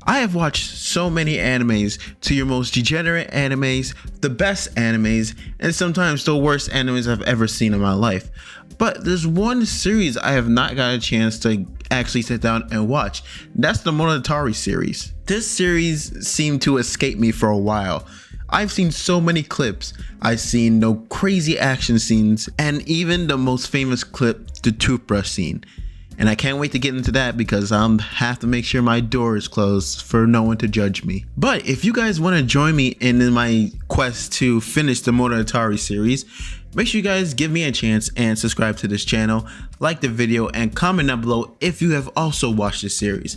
I have watched so many animes, to your most degenerate animes, the best animes, and sometimes the worst animes I've ever seen in my life. But there's one series I have not got a chance to actually sit down and watch. That's the Monogatari series. This series seemed to escape me for a while. I've seen so many clips. I've seen no crazy action scenes, and even the most famous clip, the toothbrush scene. And I can't wait to get into that because I have to make sure my door is closed for no one to judge me. But if you guys want to join me in my quest to finish the Monogatari series, make sure you guys give me a chance and subscribe to this channel, like the video, and comment down below if you have also watched this series.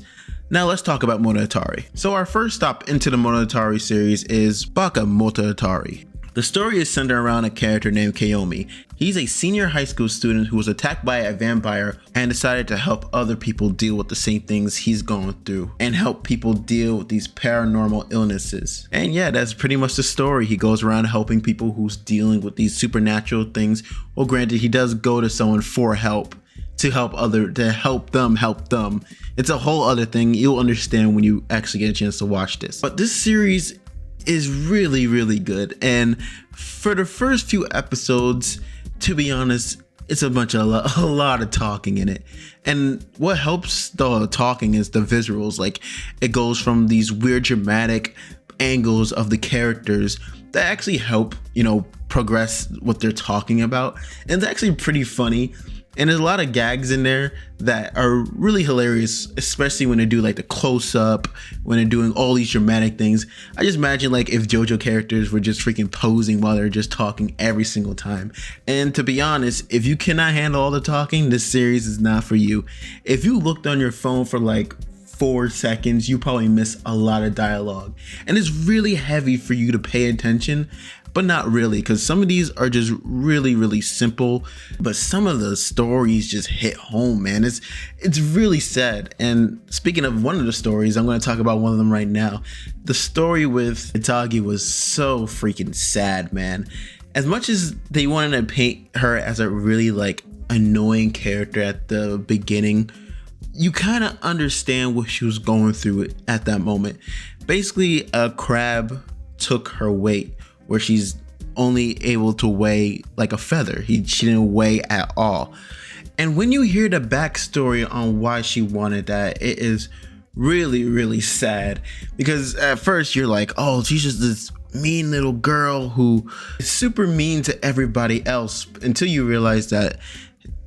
Now let's talk about Monogatari. So our first stop into the Monogatari series is Bakemonogatari. The story is centered around a character named Koyomi. He's a senior high school student who was attacked by a vampire and decided to help other people deal with the same things he's going through and help people deal with these paranormal illnesses. And yeah, that's pretty much the story. He goes around helping people who's dealing with these supernatural things. Well, granted, he does go to someone for help, to help them. It's a whole other thing. You'll understand when you actually get a chance to watch this. But this series is really good, and for the first few episodes, to be honest, it's a lot of talking in it. And what helps the talking is the visuals. Like, it goes from these weird dramatic angles of the characters that actually help, progress what they're talking about, and it's actually pretty funny. And there's a lot of gags in there that are really hilarious, especially when they do like the close-up, when they're doing all these dramatic things. I just imagine like if JoJo characters were just freaking posing while they're just talking every single time. And to be honest, if you cannot handle all the talking, this series is not for you. If you looked on your phone for like 4 seconds, you probably miss a lot of dialogue. And it's really heavy for you to pay attention, but not really, because some of these are just really simple, but some of the stories just hit home, man. It's really sad. And speaking of one of the stories, I'm going to talk about one of them right now. The story with Hitagi was so freaking sad, man. As much as they wanted to paint her as a really like annoying character at the beginning, you kind of understand what she was going through at that moment. Basically, a crab took her weight, where she's only able to weigh like a feather. She didn't weigh at all. And when you hear the backstory on why she wanted that, it is really sad. Because at first you're like, oh, she's just this mean little girl who is super mean to everybody else, until you realize that,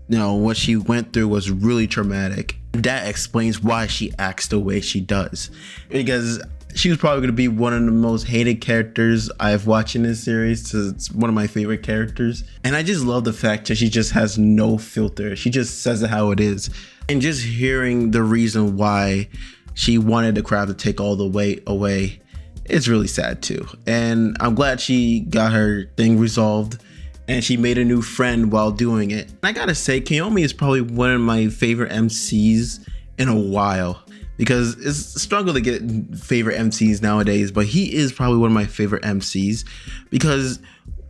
what she went through was really traumatic. That explains why she acts the way she does. Because she was probably going to be one of the most hated characters I've watched in this series. So it's one of my favorite characters. And I just love the fact that she just has no filter. She just says it how it is. And just hearing the reason why she wanted the crowd to take all the weight away, it's really sad too. And I'm glad she got her thing resolved and she made a new friend while doing it. And I gotta say, Koyomi is probably one of my favorite MCs in a while, because it's a struggle to get favorite MCs nowadays, but he is probably one of my favorite MCs, because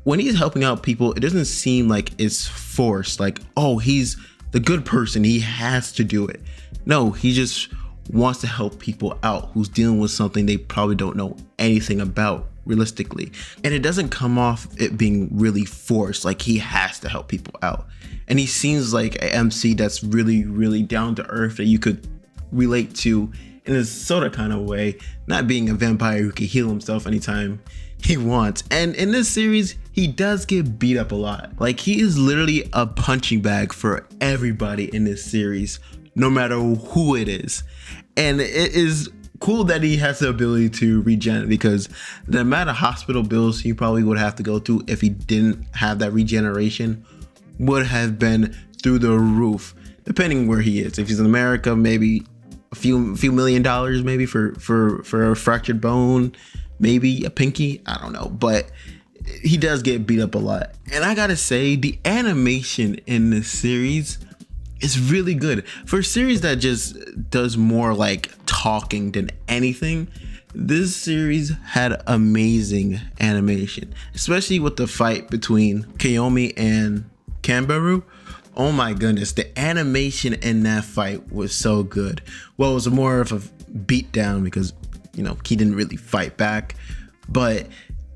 when he's helping out people, it doesn't seem like it's forced, like, oh, he's the good person, he has to do it. No, he just wants to help people out who's dealing with something they probably don't know anything about realistically. And it doesn't come off it being really forced, like he has to help people out. And he seems like an MC that's really down to earth, that you could relate to in a sort of kind of way, not being a vampire who can heal himself anytime he wants. And in this series, he does get beat up a lot. Like, he is literally a punching bag for everybody in this series, no matter who it is. And it is cool that he has the ability to regen, because the amount of hospital bills he probably would have to go through if he didn't have that regeneration would have been through the roof, depending where he is. If he's in America, maybe a few $1 million, maybe for a fractured bone, maybe a pinky, I don't know. But he does get beat up a lot. And I gotta say, the animation in this series is really good. For a series that just does more like talking than anything, this series had amazing animation, especially with the fight between Koyomi and Kanbaru. Oh my goodness, the animation in that fight was so good. Well, it was more of a beatdown, because he didn't really fight back, but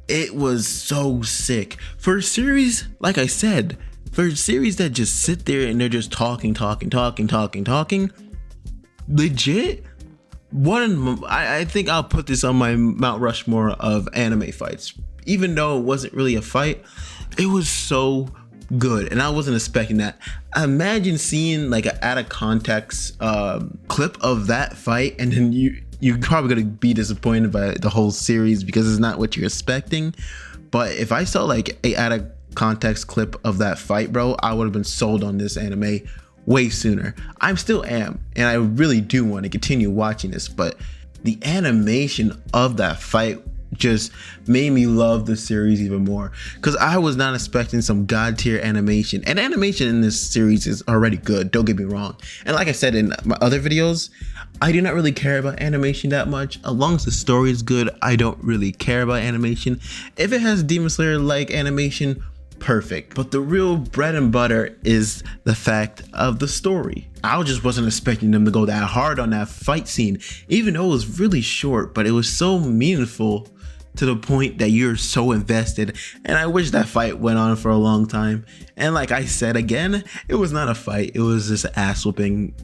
it was so sick for a series. Like I said, for a series that just sit there and they're just talking, legit. I think I'll put this on my Mount Rushmore of anime fights. Even though it wasn't really a fight, it was so good, and I wasn't expecting that. Imagine seeing like an out of context clip of that fight, and then you're probably gonna be disappointed by the whole series because it's not what you're expecting. But if I saw like a out of context clip of that fight, bro, I would have been sold on this anime way sooner. I still am, and I really do want to continue watching this, but the animation of that fight just made me love the series even more, because I was not expecting some god tier animation, and animation in this series is already good, don't get me wrong. And like I said in my other videos, I do not really care about animation that much. As long as the story is good, I don't really care about animation. If it has Demon Slayer like animation, perfect. But the real bread and butter is the fact of the story. I just wasn't expecting them to go that hard on that fight scene, even though it was really short, but it was so meaningful to the point that you're so invested. And I wish that fight went on for a long time. And like I said again, it was not a fight, it was just ass whooping.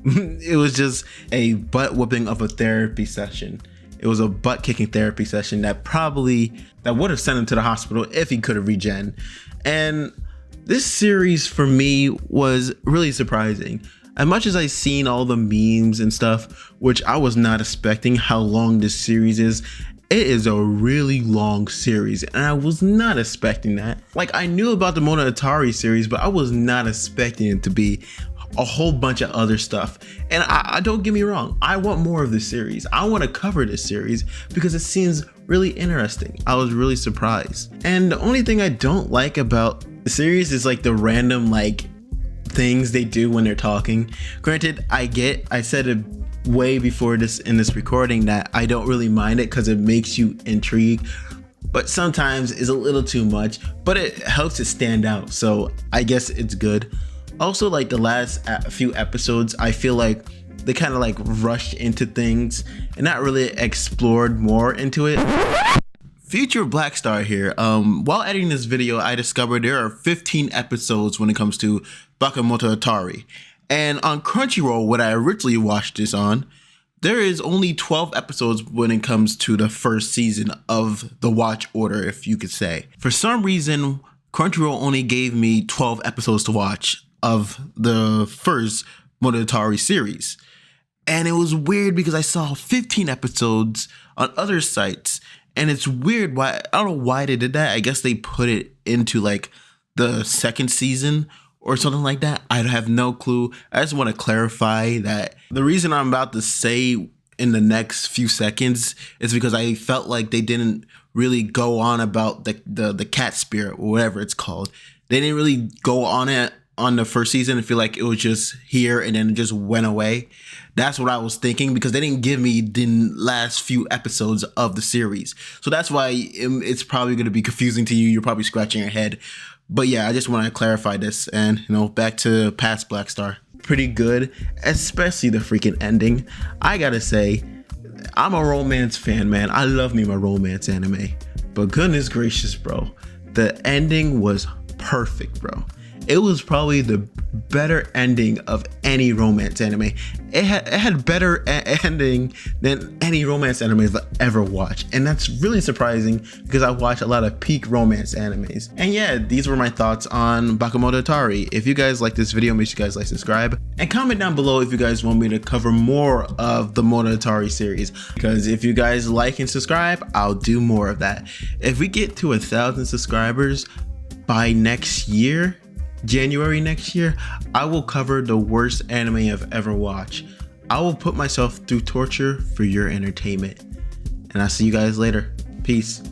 It was just a butt whooping of a therapy session. It was a butt kicking therapy session that would have sent him to the hospital if he could have regen. And this series for me was really surprising. As much as I've seen all the memes and stuff, which I was not expecting how long this series is. It is a really long series, and I was not expecting that. Like, I knew about the Monogatari series, but I was not expecting it to be a whole bunch of other stuff. And I don't get me wrong, I want more of this series. I want to cover this series because it seems really interesting. I was really surprised. And the only thing I don't like about the series is like the random like things they do when they're talking. Granted, I said it way before this in this recording that I don't really mind it because it makes you intrigued, but sometimes it's a little too much, but it helps it stand out, so I guess it's good. Also, like the last few episodes, I feel like they kind of like rushed into things and not really explored more into it. Future Black Star here. While editing this video, I discovered there are 15 episodes when it comes to Bakemonogatari. And on Crunchyroll, what I originally watched this on, there is only 12 episodes when it comes to the first season of the watch order, if you could say. For some reason, Crunchyroll only gave me 12 episodes to watch of the first Monogatari series. And it was weird because I saw 15 episodes on other sites. And it's weird why, I don't know why they did that. I guess they put it into like the second season or something like that. I have no clue. I just want to clarify that the reason I'm about to say in the next few seconds is because I felt like they didn't really go on about the cat spirit or whatever it's called. They didn't really go on it on the first season. I feel like it was just here and then it just went away. That's what I was thinking because they didn't give me the last few episodes of the series. So that's why it's probably going to be confusing to you. You're probably scratching your head. But yeah, I just want to clarify this, and back to past Black Star. Pretty good, especially the freaking ending. I gotta say, I'm a romance fan, man. I love me my romance anime. But goodness gracious, bro, the ending was perfect, bro. It was probably the better ending of any romance anime. It had better ending than any romance anime I've ever watched. And that's really surprising because I watch a lot of peak romance animes. And yeah, these were my thoughts on Bakemonogatari. If you guys like this video, make sure you guys like, subscribe, and comment down below if you guys want me to cover more of the Monogatari series. Because if you guys like and subscribe, I'll do more of that. If we get to 1,000 subscribers by next year, January next year, I will cover the worst anime I've ever watched. I will put myself through torture for your entertainment. And I'll see you guys later. Peace.